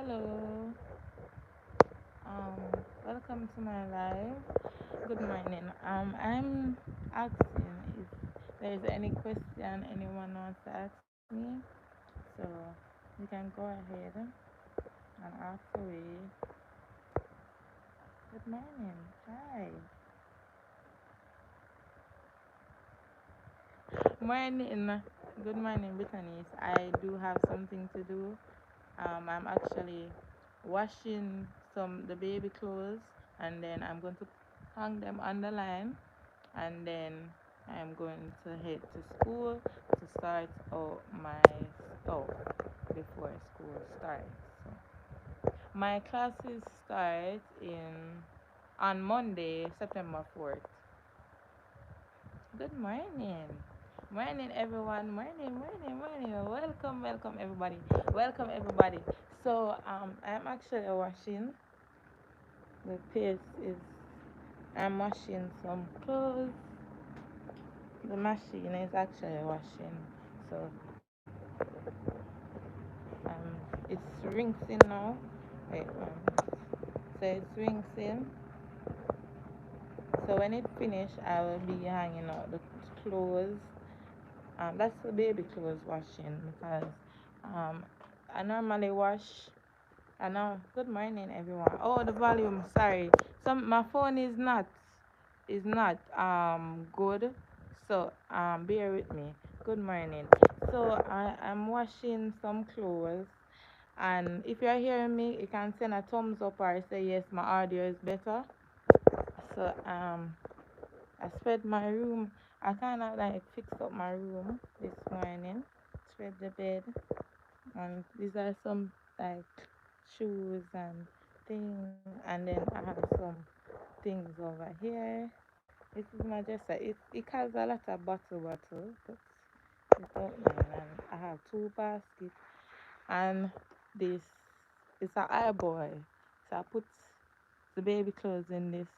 Hello. Um, Welcome to my live. Good morning. I'm asking if there's any question anyone wants to ask me. So you can go ahead and ask away. Good morning. Hi. Morning. Good morning, Brittany. I do have something to do. I'm actually washing the baby clothes, and then I'm going to hang them on the line, and then I'm going to head to school to start out my stuff before school starts. So my classes start in on Monday, September 4th. Good morning. Morning, everyone. Morning, morning, morning. Welcome everybody. Welcome everybody. So I'm actually washing. The pace is I'm washing some clothes. The machine is actually washing. So it's rinsing now. Wait, so it's rinsing. So when it finish, I will be hanging out the clothes. That's the baby clothes washing because um, I normally wash. I know. Good morning, everyone. Oh, the volume. Sorry. My phone is not good. So bear with me. Good morning. So I'm washing some clothes, and if you're hearing me, you can send a thumbs up or say yes. My audio is better. So I spread my room. I kind of like fixed up my room this morning. Spread the bed, and these are some like shoes and things, and then I have some things over here. This is my dresser. It has a lot of bottle, but it's not mine. And I have two baskets, and this is a eye boy. So I put the baby clothes in this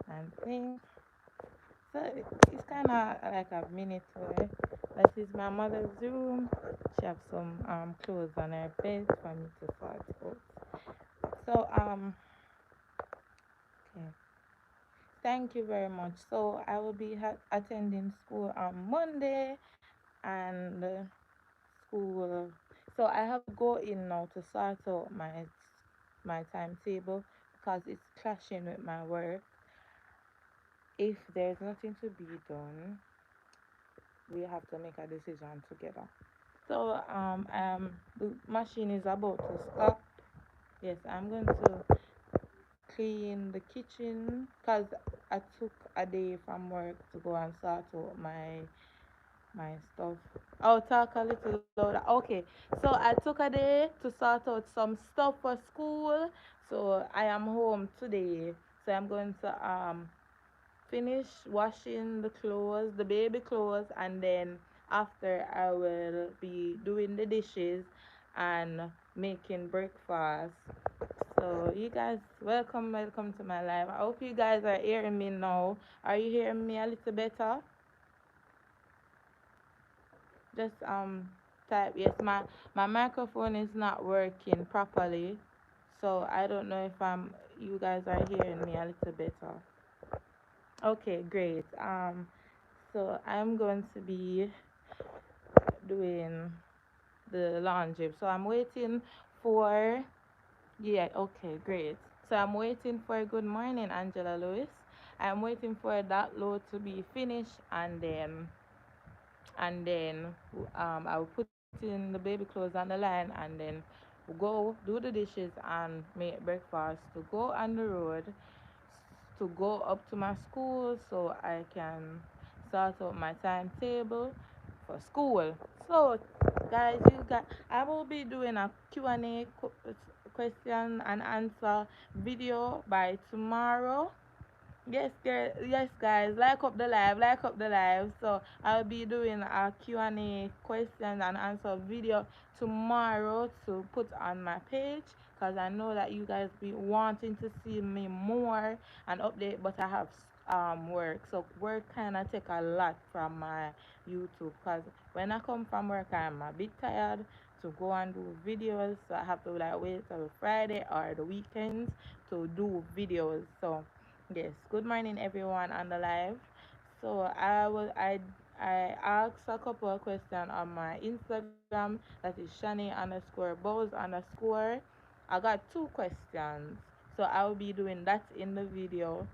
and things. So it's kind of like a mini toy. That is my mother's room. She have some clothes on her bed for me to sort out. So okay. Thank you very much. So I will be attending school on Monday, and school. So I have to go in now to sort out my timetable because it's clashing with my work. If there's nothing to be done, we have to make a decision together. So the machine is about to stop. Yes, I'm going to clean the kitchen because I took a day from work to go and sort out my stuff. I'll talk a little louder. Okay, so I took a day to sort out some stuff for school. So I am home today. So I'm going to finish washing the clothes, the baby clothes, and then after I will be doing the dishes and making breakfast. So you guys, welcome to my life. I hope you guys are hearing me now. Are you hearing me a little better? Just type yes. My microphone is not working properly, so I don't know if you guys are hearing me a little better. Okay, great. So I'm going to be doing the laundry. So I'm waiting for yeah, okay, great. So I'm waiting for good morning, Angela Lewis. I'm waiting for that load to be finished, and then I will put in the baby clothes on the line, and then go do the dishes and make breakfast to go on the road to go up to my school so I can start out my timetable for school. So guys, I will be doing a Q&A question and answer video by tomorrow. Yes, girl. Yes, guys. Like up the live. So I'll be doing a Q&A question and answer video tomorrow to put on my page because I know that you guys be wanting to see me more and update, but I have work. So work kind of take a lot from my YouTube because when I come from work, I'm a bit tired. to go and do videos. So I have to like wait till Friday or the weekends to do videos. So yes, good morning everyone on the live. So I asked a couple of questions on my Instagram, that is Shanae underscore Bowes underscore. I got two questions. So I will be doing that in the video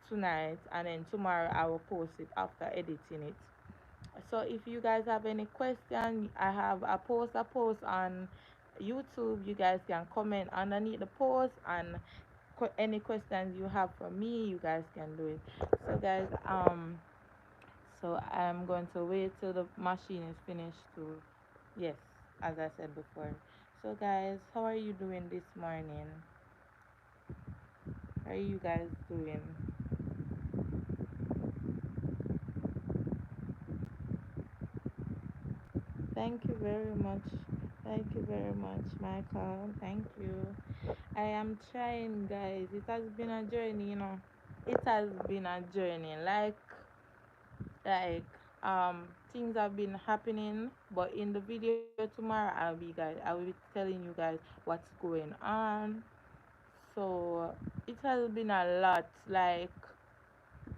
tonight, and then tomorrow I will post it after editing it. So if you guys have any question, I have a post on YouTube. You guys can comment underneath the post, and any questions you have for me, you guys can do it. So guys, so I'm going to wait till the machine is finished to, yes, as I said before. So guys, how are you doing this morning? How are you guys doing? Thank you very much. Thank you very much, Michael. Thank you. I am trying, guys. It has been a journey, you know. It has been a journey. Like things have been happening, but in the video tomorrow I will be telling you guys what's going on. So it has been a lot. Like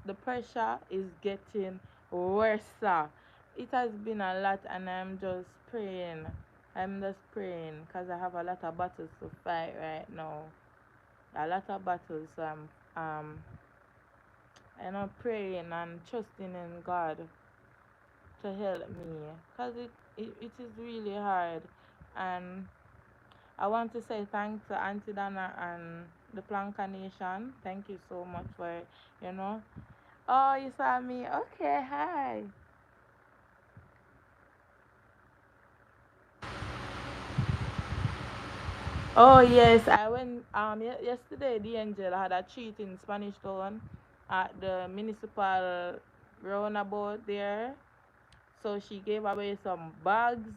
the pressure is getting worse. It has been a lot, and I'm just praying. I'm just praying because I have a lot of battles to fight right now. A lot of battles. I'm praying and trusting in God to help me, because it is really hard. And I want to say thanks to Auntie Donna and the Planka Nation. Thank you so much for it, you know. Oh, you saw me? Okay, hi. Oh yes, I went yesterday. The Angel had a treat in Spanish Town at the municipal roundabout there. So she gave away some bags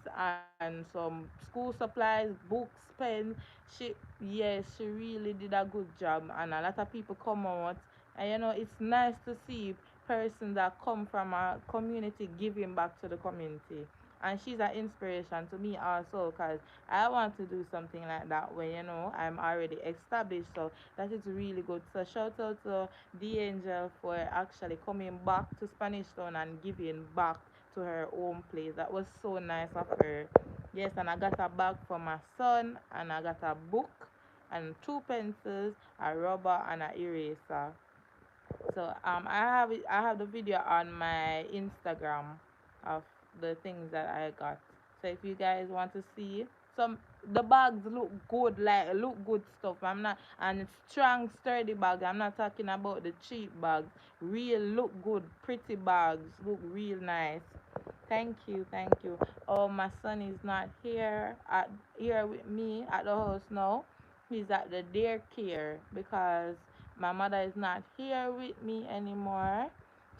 and some school supplies, books, pens. She, yes, she really did a good job, and a lot of people come out. And it's nice to see persons that come from a community giving back to the community. And she's an inspiration to me also, because I want to do something like that when I'm already established. So that is really good. So shout out to the Angel for actually coming back to Spanish Town and giving back to her own place. That was so nice of her. Yes, and I got a bag for my son, and I got a book, and two pencils, a rubber, and an eraser. So I have the video on my Instagram of the things that I got. So if you guys want to see some, the bags look good, like look good stuff. I'm not, and it's strong, sturdy bag. I'm not talking about the cheap bags. Real look good, pretty bags, look real nice. Thank you, thank you. Oh, my son is not here with me at the house now. He's at the daycare because my mother is not here with me anymore.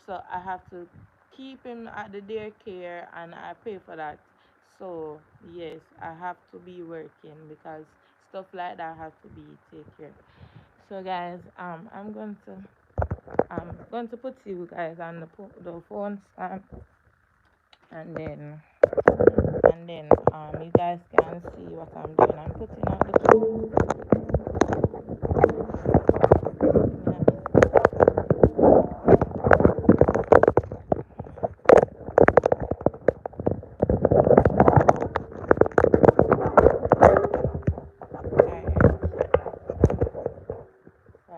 So I have to keep him at the daycare, and I pay for that. So yes, I have to be working because stuff like that have to be take care. So guys, I'm going to put you guys on the phone stand, and then you guys can see what I'm doing. I'm putting out the clothes. Alright, so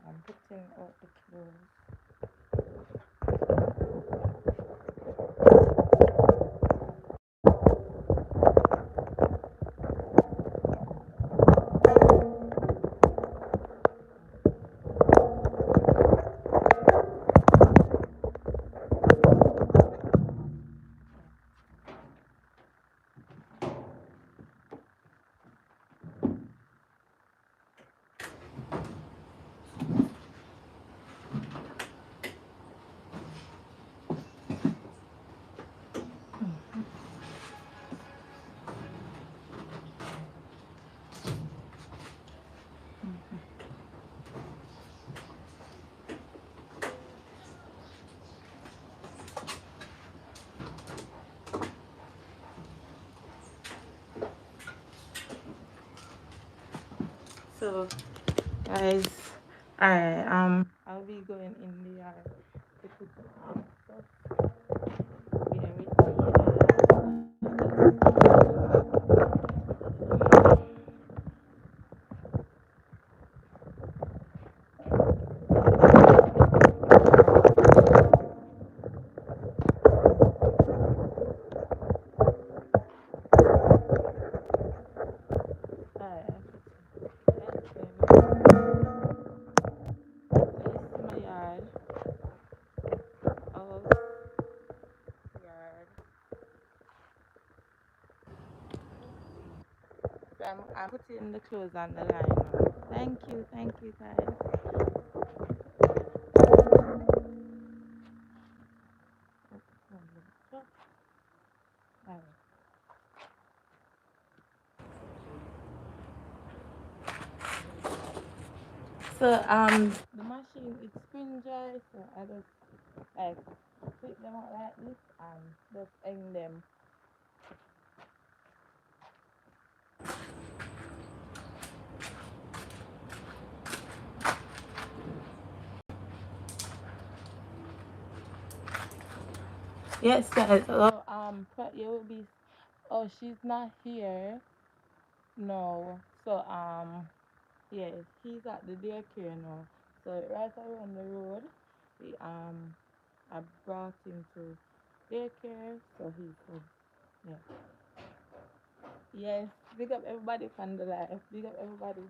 I'm putting out the clothes. So, guys, I'll be going in the yard to put stuff there Alright, that's my yard. Our yard. I'm putting the clothes on the line now. Thank you guys. Alright. So the machine it's spin dry, so I just like flip them out like this and just hang them. Yes, guys. So but you will be. Oh, she's not here. No. So yes, he's at the daycare now. So right around the road, we I brought him to daycare. So he's good. Yeah. Yes. Big up everybody from the life. Big up everybody.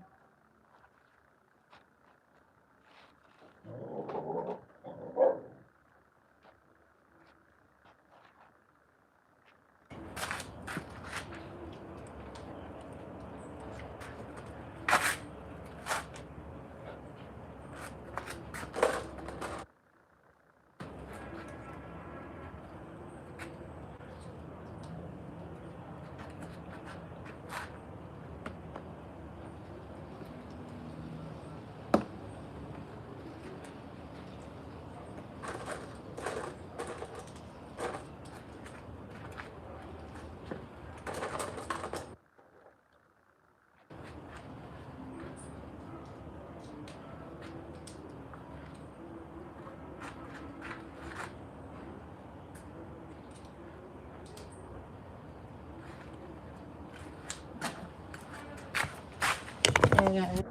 Yeah, guys.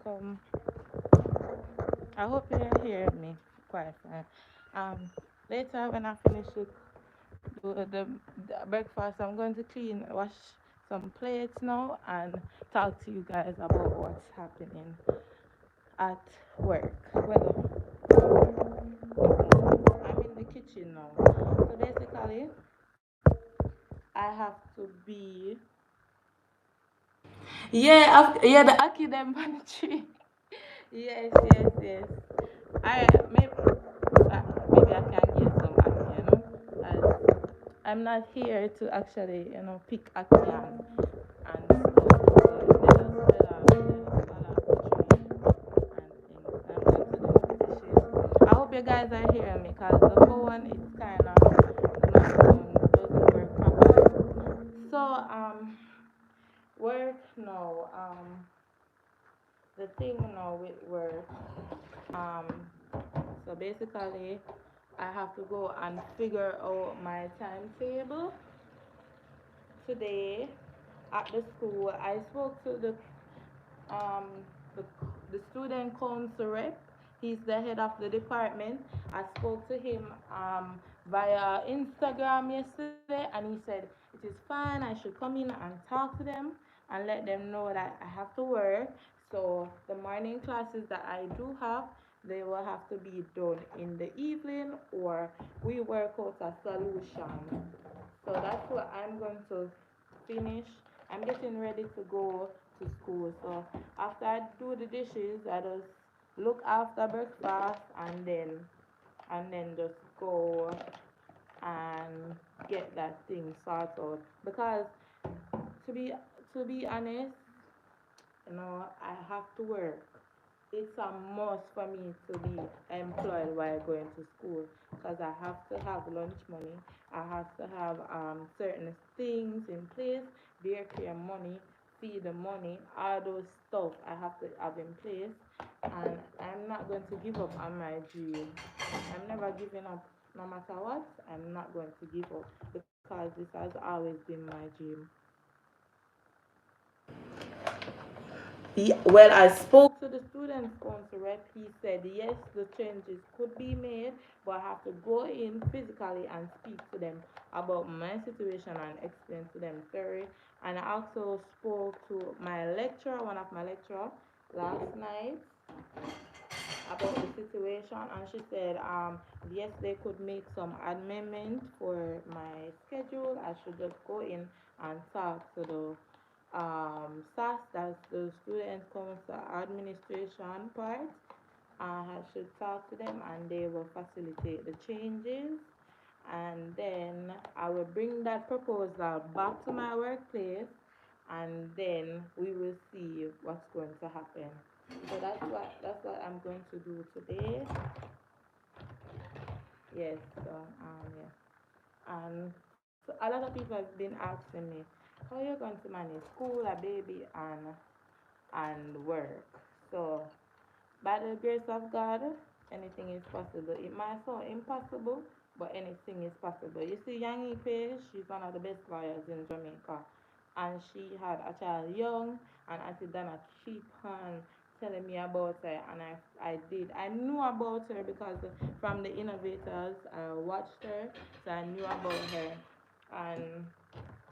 Come. I hope you're hearing me quite fine. Later when I finish it, the breakfast, I'm going to wash some plates now, and talk to you guys about what's happening at work. Well, I'm in the kitchen now. So basically, I have to be. Yeah, yeah, the Aki them on the tree. Yes, yes, yes. Maybe I can get some Aki, as I'm not here to actually, pick Aki and stuff. So they just fell off the tree and things. I'm going to do the dishes. I hope you guys are hearing me because the phone is kind of the microphone doesn't work properly. So work now. The thing now with work. Um, so basically, I have to go and figure out my timetable today at the school. I spoke to um, the, the student council rep. He's the head of the department. I spoke to him via Instagram yesterday, and he said it is fine. I should come in and talk to them and let them know that I have to work. So the morning classes that I do have, they will have to be done in the evening, or we work out a solution. So that's what I'm going to finish. I'm getting ready to go to school. So after I do the dishes, I just look after breakfast and then just go and get that thing sorted out. Because to be to be honest, I have to work. It's a must for me to be employed while going to school because I have to have lunch money. I have to have certain things in place, daycare money, feed the money, all those stuff I have to have in place. And I'm not going to give up on my dream. I'm never giving up no matter what. I'm not going to give up because this has always been my dream. Well, I spoke to the student sponsor rep. He said yes, the changes could be made, but I have to go in physically and speak to them about my situation and explain to them theory. And I also spoke to my lecturer, one of my lecturer, last night about the situation, and she said yes, they could make some amendment for my schedule. I should just go in and talk to the SAS, that's the student council administration part. I should talk to them and they will facilitate the changes, and then I will bring that proposal back to my workplace, and then we will see what's going to happen. So that's what I'm going to do today. Yes, so yes. And so a lot of people have been asking me, how are you going to manage school, a baby, and work? So by the grace of God, anything is possible. It might sound impossible, but anything is possible. You see, Yangi Page, she's one of the best lawyers in Jamaica. And she had a child young, and Auntie Dana keep on telling me about her, and I did. I knew about her because from the innovators, I watched her, so I knew about her. And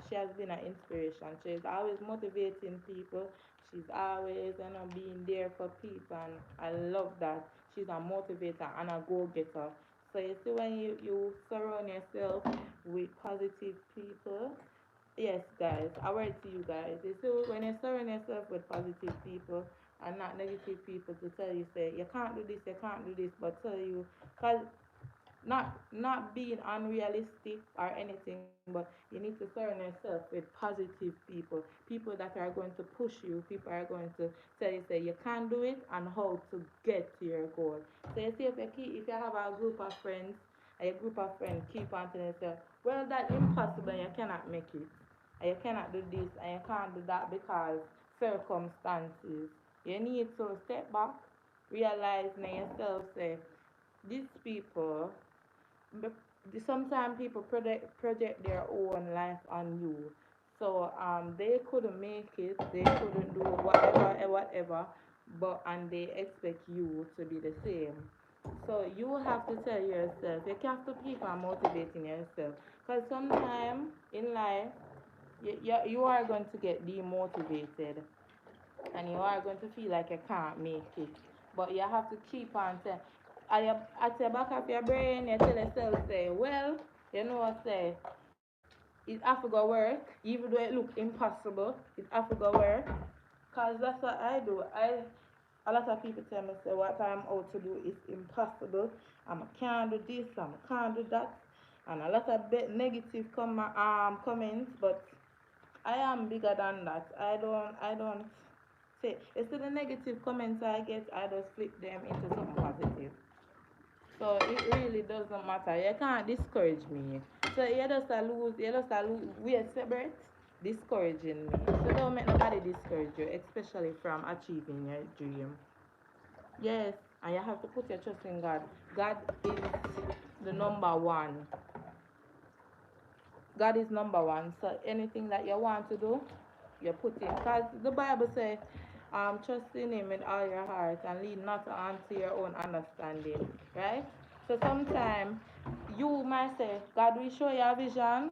she has been an inspiration. She's always motivating people. She's always, being there for people, and I love that. She's a motivator and a go-getter. So you see, when you surround yourself with positive people, yes, guys, I word to you guys. You see, when you surround yourself with positive people and not negative people to tell you, say, you can't do this, you can't do this, but tell you, because not being unrealistic or anything, but you need to surround yourself with positive people that are going to push you, people are going to tell you, say, you can do it and how to get to your goal. So you see, if you have a group of friends, and your group of friends keep on telling you, well, that's impossible, you cannot make it, and you cannot do this, and you can't do that because circumstances, you need to step back, realize in yourself, say, these people, sometimes people project their own life on you. So they couldn't make it, they couldn't do whatever, but and they expect you to be the same. So you have to tell yourself, you have to keep on motivating yourself. Because sometimes in life, you are going to get demotivated and you are going to feel like you can't make it. But you have to keep on saying, at the back of your brain, you tell yourself, say, well, you know what, say, it have to go work, even though it look impossible, it have to go work. Because that's what I do. A lot of people tell me, say, what I'm out to do is impossible. I can't do this, I can't do that. And a lot of negative comments, but I am bigger than that. I don't say, you see the negative comments I get, I just flip them into something positive. So it really doesn't matter. You can't discourage me. So you just lose wait separate discouraging me. So don't make nobody discourage you, especially from achieving your dream. Yes, and you have to put your trust in God. God is the number one. God is number one. So anything that you want to do, you put in. Because the Bible says, trust in Him with all your heart and lean not onto your own understanding. Right? So sometimes you might say, God will show you a vision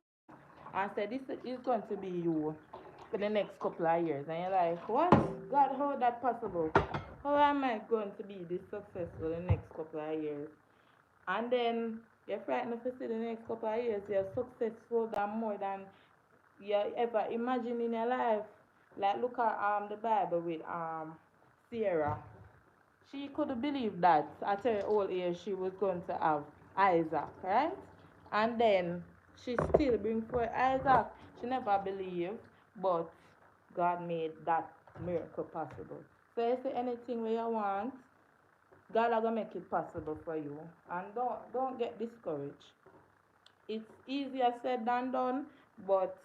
and say, this is going to be you for the next couple of years. And you're like, what? God, how is that possible? How am I going to be this successful in the next couple of years? And then you're frightened to see the next couple of years you're successful than more than you ever imagined in your life. Like look at the Bible with Sarah. She couldn't believe that at her old age she was going to have Isaac, right? And then she still bring forth Isaac. She never believed, but God made that miracle possible. So you say anything where you want, God are gonna make it possible for you. And don't get discouraged. It's easier said than done, but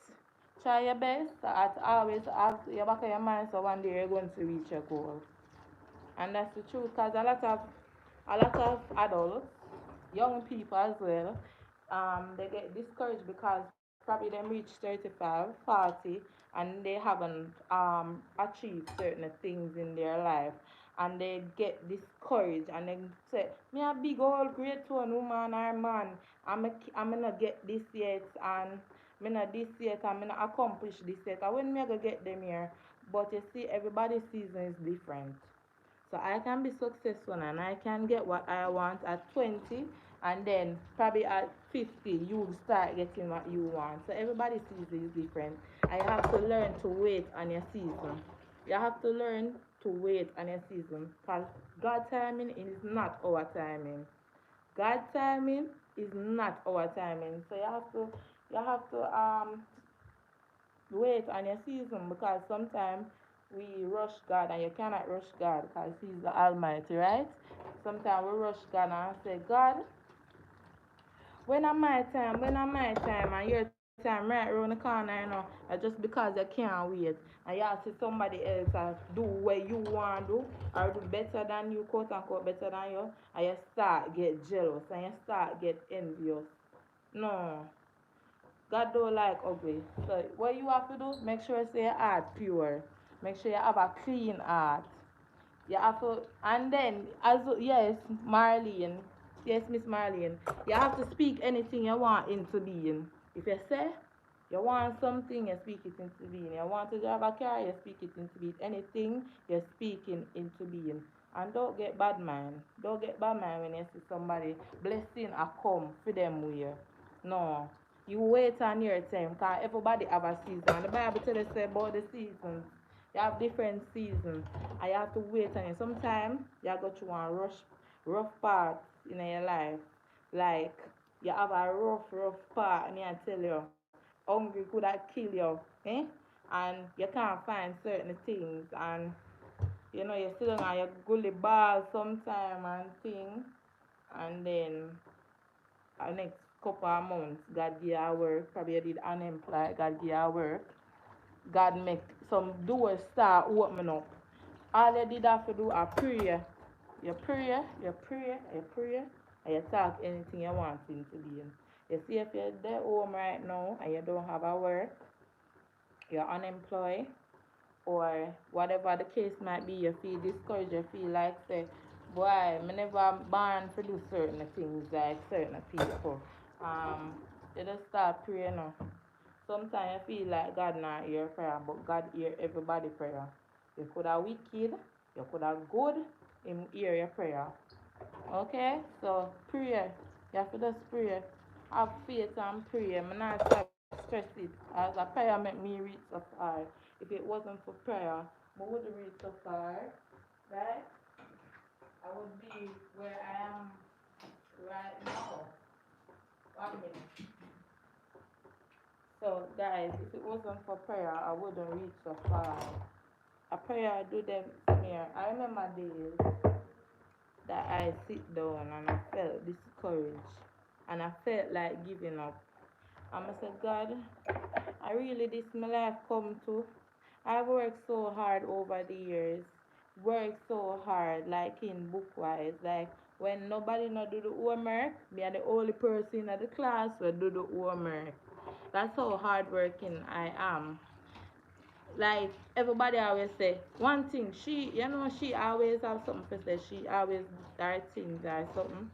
Try your best at always have your back of your mind so one day you're going to reach your goal. And that's the truth because a lot of adults, young people as well, they get discouraged because probably them reach 35, 40, and they haven't achieved certain things in their life. And they get discouraged and they say, me a big old great one woman or man, I'm gonna get this yet and me not this yet and me not accomplish this yet. And when me I go get them here, but you see everybody's season is different. So I can be successful and I can get what I want at 20 and then probably at 50 you start getting what you want. So everybody's season is different. And you have to learn to wait on your season. You have to learn to wait on your season because God's timing is not our timing. God's timing is not our timing. So you have to wait on your season because sometimes we rush God and you cannot rush God because He's the Almighty, right? Sometimes we rush God and say, God, when am my time? When am my time? And your time right around the corner, and just because you can't wait. And you have to see somebody else do what you want to do or do better than you, quote unquote, better than you, and you start get jealous and you start get envious. No, God don't like ugly. So what you have to do, make sure you say your heart pure. Make sure you have a clean heart. You have to, and then as yes, Marlene, yes, Miss Marlene, you have to speak anything you want into being. If you say you want something, you speak it into being. You want to drive a car, you speak it into being. Anything, you're speaking into being. And don't get bad mind. Don't get bad mind when you see somebody blessing a come for them way. No. You wait on your time because everybody have a season. And the Bible tells us about the seasons. You have different seasons and you have to wait on it. Sometimes you go through one rough part in your life. Like you have a rough part and I tell you, hungry could have kill you. Eh? And you can't find certain things and you sit down and you gully ball sometime and thing and then next couple of months God give you work. Probably you did unemployed, God give you work. God make some doors start opening up. All you did have to do a prayer. You pray, and you talk anything you want into being. You see if you're there home right now and you don't have a work, you're unemployed, or whatever the case might be, you feel discouraged, you feel like say, boy, I never born to do certain things like certain people. Um, you just start praying now. Sometimes you feel like God not hear prayer, but God hear everybody prayer. You could have wicked, you could have good, Him hear your prayer. Okay? So prayer. You have to just pray. Have faith and pray. I'm not stop stress it. As a prayer make me reach so far. If it wasn't for prayer, I wouldn't reach so far. Right? I would be where I am right now. 1 minute. So guys, if it wasn't for prayer, I wouldn't reach so far. A prayer I do them here. I remember days that I sit down and I felt discouraged and I felt like giving up. And I said, God, I really this my life come to. I've worked so hard over the years. Worked so hard, like in book wise. Like when nobody not do the homework, me are the only person in the class will do the homework. That's how hardworking I am. Like everybody always say one thing, she always have something to say. She always start things or something.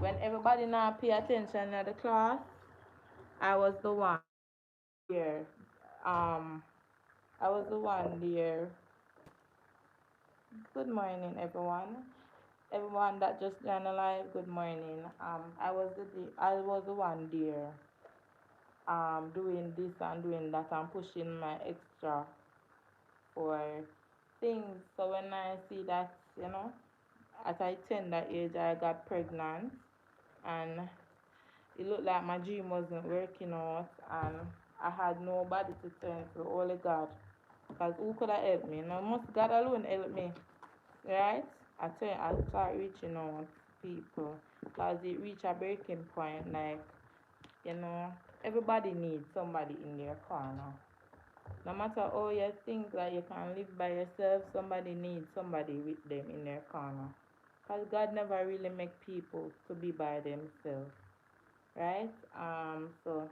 When everybody not pay attention in the class, I was the one there. Um I was the one there. Good morning everyone. Everyone that just joined the live, good morning. I was the one there doing this and doing that and pushing my extra for things. So when I see that, at I tender age I got pregnant and it looked like my dream wasn't working out and I had nobody to turn to, only God. Because who could have helped me? No, must God alone help me, right? I start reaching out to people because it reached a breaking point. Like, you know, everybody needs somebody in their corner. No matter how you think that you can live by yourself, somebody needs somebody with them in their corner. Because God never really make people to be by themselves, right? So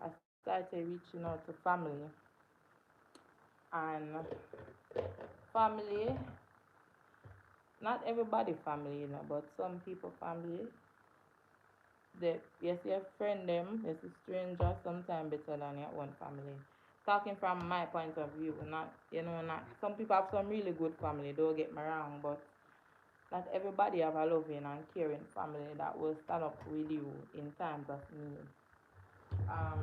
I started reaching out to family, and family, not everybody family, but some people family. They, yes, your friend them, yes, a stranger sometimes better than your own family. Talking from my point of view, not not some people have some really good family. Don't get me wrong, but not everybody have a loving and caring family that will stand up with you in times of need. Um,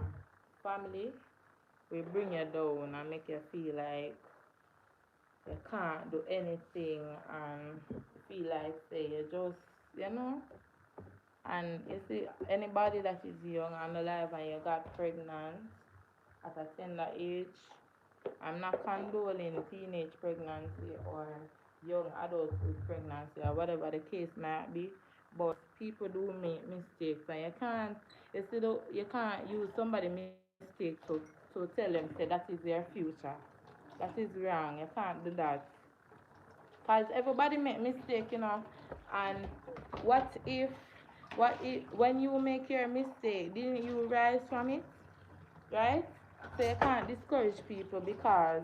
Family will bring you down and make you feel like you can't do anything and feel like say you just and you see anybody that is young and alive and you got pregnant at a tender age, I'm not condoling teenage pregnancy or young adulthood pregnancy or whatever the case might be, but people do make mistakes and you can't use somebody mistake to tell them say that is their future. That is wrong. You can't do that. Cause everybody make mistake, and what if when you make your mistake, didn't you rise from it? Right? So you can't discourage people because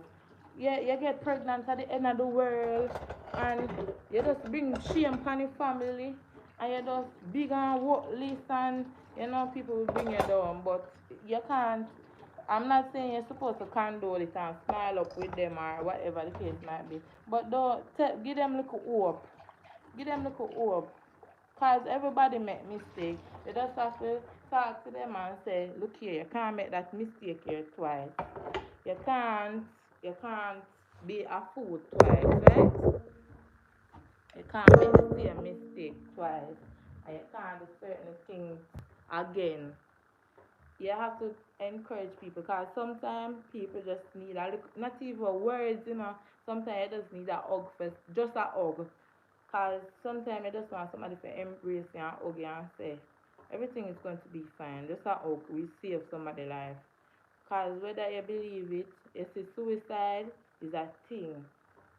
you get pregnant at the end of the world and you just bring shame upon your family and you just big and worthless and people will bring you down, but you can't. I'm not saying you're supposed to condole it and smile up with them or whatever the case might be, but don't give them little hope. Give them little hope. Cause everybody make mistake. You just have to talk to them and say, look here, you can't make that mistake here twice. You can't you can't be a fool twice, right? You can't make the same mistake twice. And you can't do certain things again. You have to encourage people because sometimes people just need a little, not even words, Sometimes you just need a hug first, just a hug. Because sometimes you just want somebody to embrace you and hug you and say, everything is going to be fine. Just a hug will save somebody's life. Because whether you believe it, you see, suicide is a thing.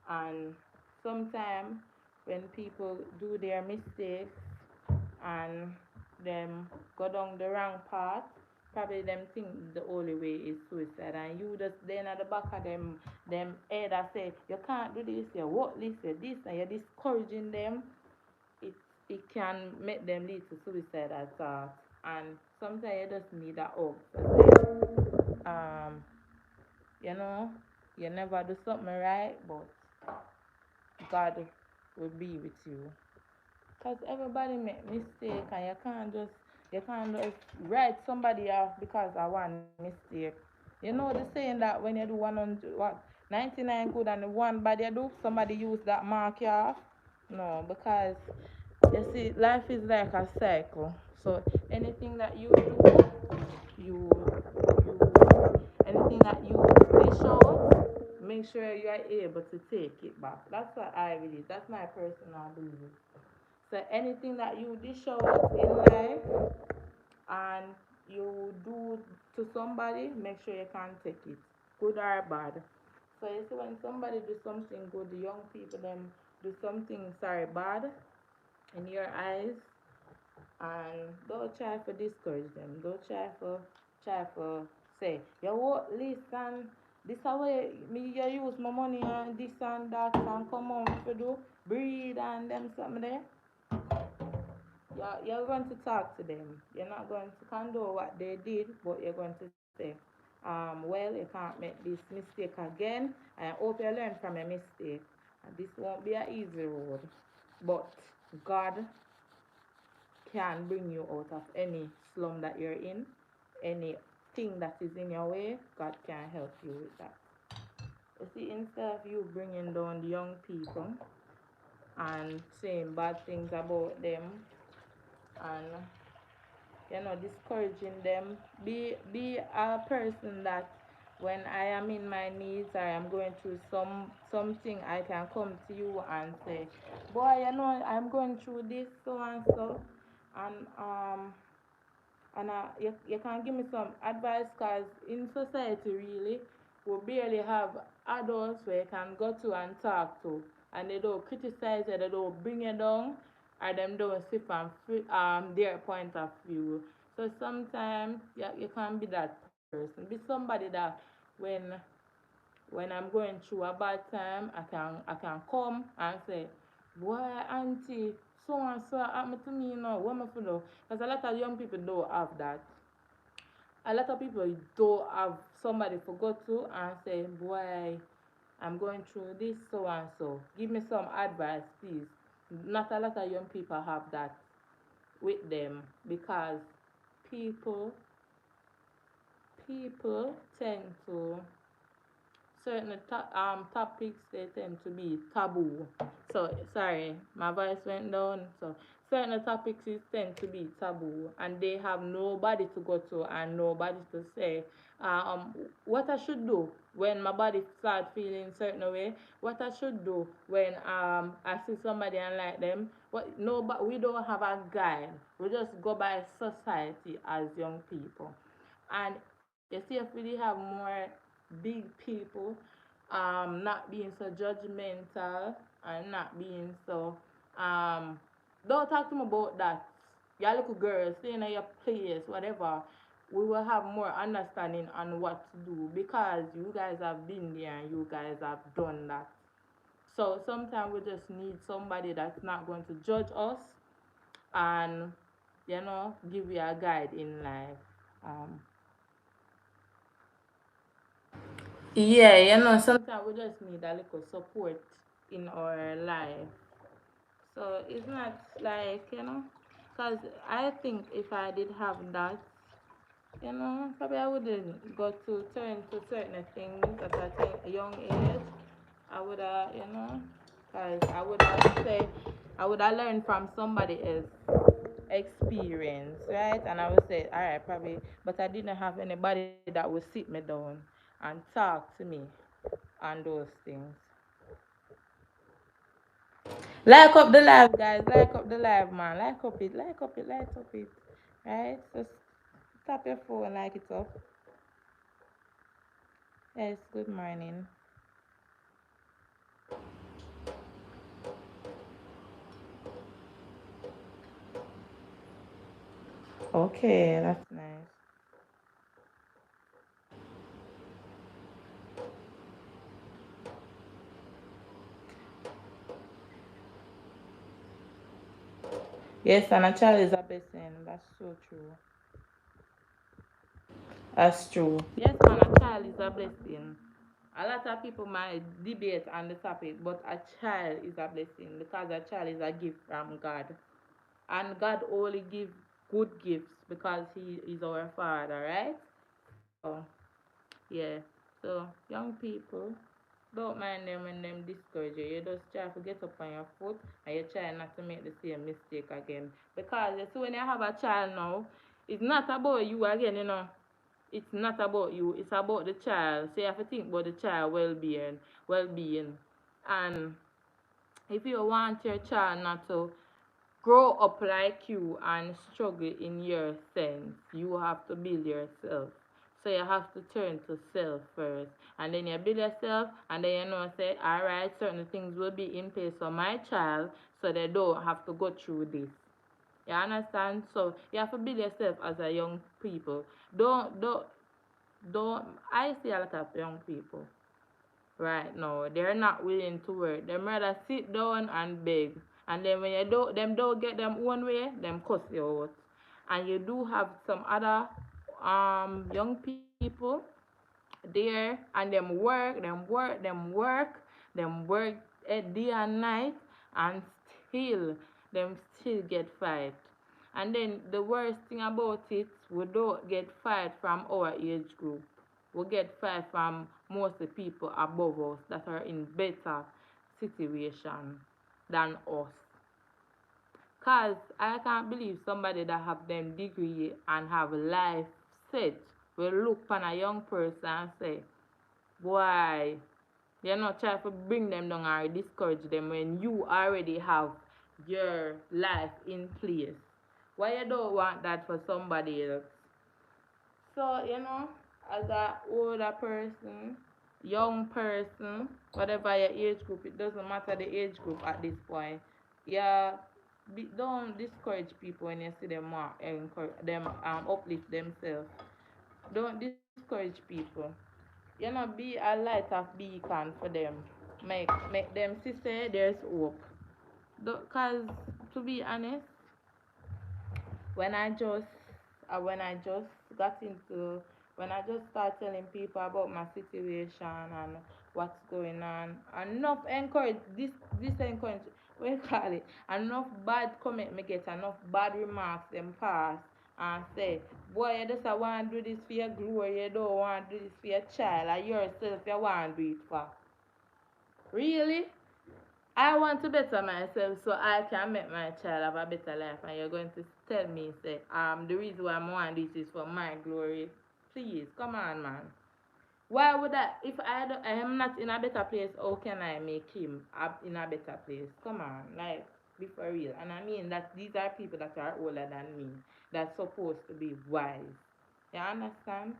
And sometimes when people do their mistakes and them go down the wrong path, probably them think the only way is suicide. And you just then at the back of them head and say, you can't do this, you won't listen, this, and you're discouraging them, it it can make them lead to suicidal thoughts. And sometimes you just need a hope to say, you know, you never do something right, but God will be with you. Cause everybody make mistake, and you can't just write somebody off because of one mistake. You know the saying that when you do 100 what 99 good and the one bad you do, somebody use that mark you off. No, because you see, life is like a cycle. So anything that you do, anything that you dish out, make sure you are able to take it back. That's what I believe. That's my personal belief. So anything that you dish out in life and you do to somebody, make sure you can take it, good or bad. So you see, when somebody do something good, the young people them do something sorry bad in your eyes, and don't try to discourage them. Don't try to say you won't listen. This a way me you use my money and this and that and come on to do breed and them something there. You're going to talk to them. You're not going to condone what they did, but you're going to say, well, you can't make this mistake again. I hope you learn from your mistake. And this won't be an easy road, but God can bring you out of any slum that you're in, anything that is in your way. God can help you with that. You see, instead of you bringing down the young people and saying bad things about them and discouraging them. Be a person that when I am in my needs or I'm going through something, I can come to you and say, boy, I'm going through this so and so, and you can give me some advice because in society really we barely have adults where you can go to and talk to, and they don't criticize you, they don't bring you down, or them don't see from their point of view. So sometimes you can be that person, be somebody that when I'm going through a bad time, I can come and say, boy, auntie, so and so happened to me, what am I for do? Because a lot of young people don't have that. A lot of people don't have somebody to go to and say, boy, I'm going through this so and so. Give me some advice, please. Not a lot of young people have that with them because people people tend to certain topics they tend to be taboo. So sorry, my voice went down. So certain topics is tend to be taboo, and they have nobody to go to and nobody to say what I should do when my body start feeling certain way. What I should do when I see somebody and like them. What no, but we don't have a guide. We just go by society as young people. And you see, if we have more big people, not being so judgmental and not being so, um, don't talk to me about that. Y'all little girls, stay in your place, whatever. We will have more understanding on what to do because you guys have been there and you guys have done that. So sometimes we just need somebody that's not going to judge us and give you a guide in life. Um, Yeah, sometimes we just need a little support in our life. So it's not like, because I think if I did have that, probably I wouldn't go to turn to certain things at a young age. I would have, because I would have learned from somebody else experience, right? And I would say, all right, probably, but I didn't have anybody that would sit me down and talk to me and those things. Like up the live, guys. Like up the live, man. Like up it. Like up it. Like up it. Right? Just tap your phone, like it up. Yes. Good morning. Okay, that's nice. Yes, and a child is a blessing. That's so true. That's true. Yes, man, a child is a blessing. A lot of people might debate on the topic, but a child is a blessing because a child is a gift from God. And God only gives good gifts because He is our Father, right? So, yeah. So, young people, don't mind them when them discourage you. You just try to get up on your foot and you try not to make the same mistake again. Because you see, when you have a child now, it's not about you again, It's not about you, it's about the child. So you have to think about the child well being. And if you want your child not to grow up like you and struggle in your sense, you have to build yourself. So you have to turn to self first. And then you build yourself and then say, alright, certain things will be in place for my child so they don't have to go through this. You understand? So you have to build yourself as a young people. Don't don't don't I see a lot of young people right now. They're not willing to work. Them rather sit down and beg. And then when you don't get them one way, them cuss you out. And you do have some other young people there and them work day and night and still still get fight. And then the worst thing about it, we don't get fight from our age group. We get fight from most of the people above us that are in better situation than us. Cause I can't believe somebody that have them degree and have life set will look upon a young person and say, boy, you're not trying to bring them down or discourage them when you already have your life in place. Why you don't want that for somebody else? So, as a older person, young person, whatever your age group, it doesn't matter the age group at this point. Yeah, don't discourage people when you see them more encourage them uplift themselves. Don't discourage people. You know, be a light of beacon for them. Make them see say there's hope. Cause to be honest, when I just when I just got into when I just start telling people about my situation and what's going on, enough encourage this encourage what you call it, enough bad comment me get, enough bad remarks them pass and say, boy, you just want to do this for your glory, you don't want to do this for your child or yourself, you want to do it for. Really? I want to better myself so I can make my child have a better life, and you're going to tell me, say, the reason why I want this is for my glory. Please, come on, man. Why would I, if I am not in a better place, how can I make him in a better place? Come on, like, be for real. And I mean that these are people that are older than me, that's supposed to be wise. You understand?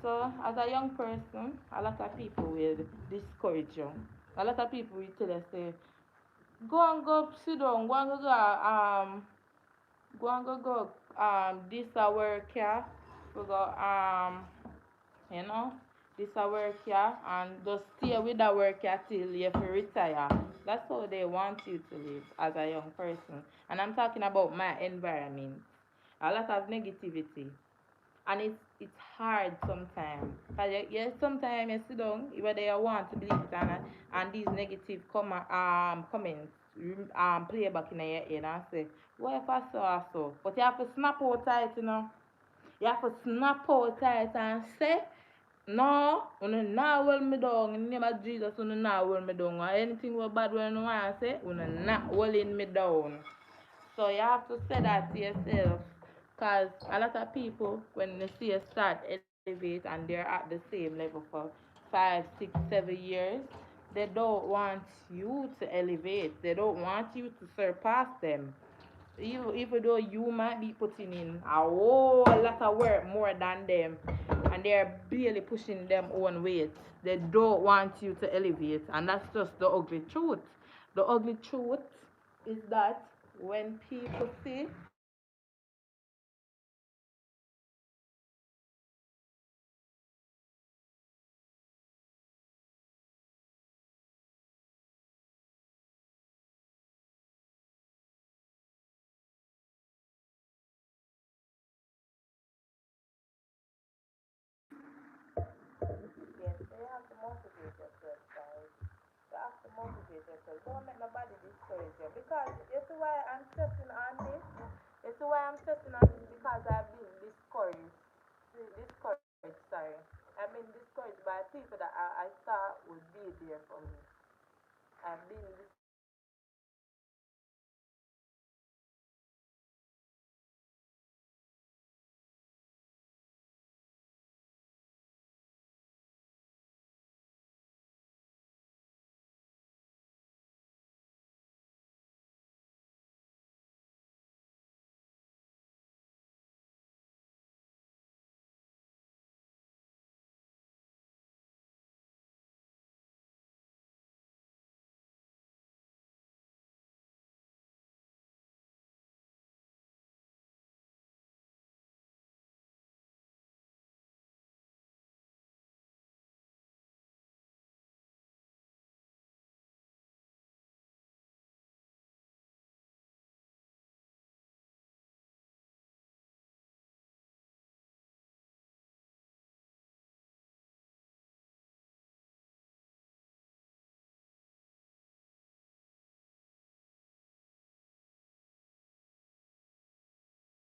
So, as a young person, a lot of people will discourage you. A lot of people will tell us, say, go and go sit down, go and go this a work here. We go you know, this a work here and just stay with the work here till you retire. That's how they want you to live as a young person. And I'm talking about my environment. A lot of negativity, and it's hard sometimes. Cause sometimes you sit down whether you want to believe it or not, and these negative comments play back in your head and say, what if I saw so? But you have to snap out tight, you know. You have to snap out tight and say, no, you not hold me down. In the name of Jesus, you not hold me down. Or anything what bad when you want to say, you not holding me down. So you have to say that to yourself. Because a lot of people, when they see you start elevate and they're at the same level for 5, 6, 7 years, they don't want you to elevate. They don't want you to surpass them. Even though you might be putting in a whole lot of work more than them, and they're barely pushing them own weight, they don't want you to elevate, and that's just the ugly truth. The ugly truth is that when people see yes, they have to motivate yourself, guys. You have to motivate yourself. Don't let nobody discourage you. Because you see why I'm stressing on this? You see why I'm stressing on this? Because I've been discouraged. Discouraged, sorry. I've been discouraged by people that I thought would be there for me. I've been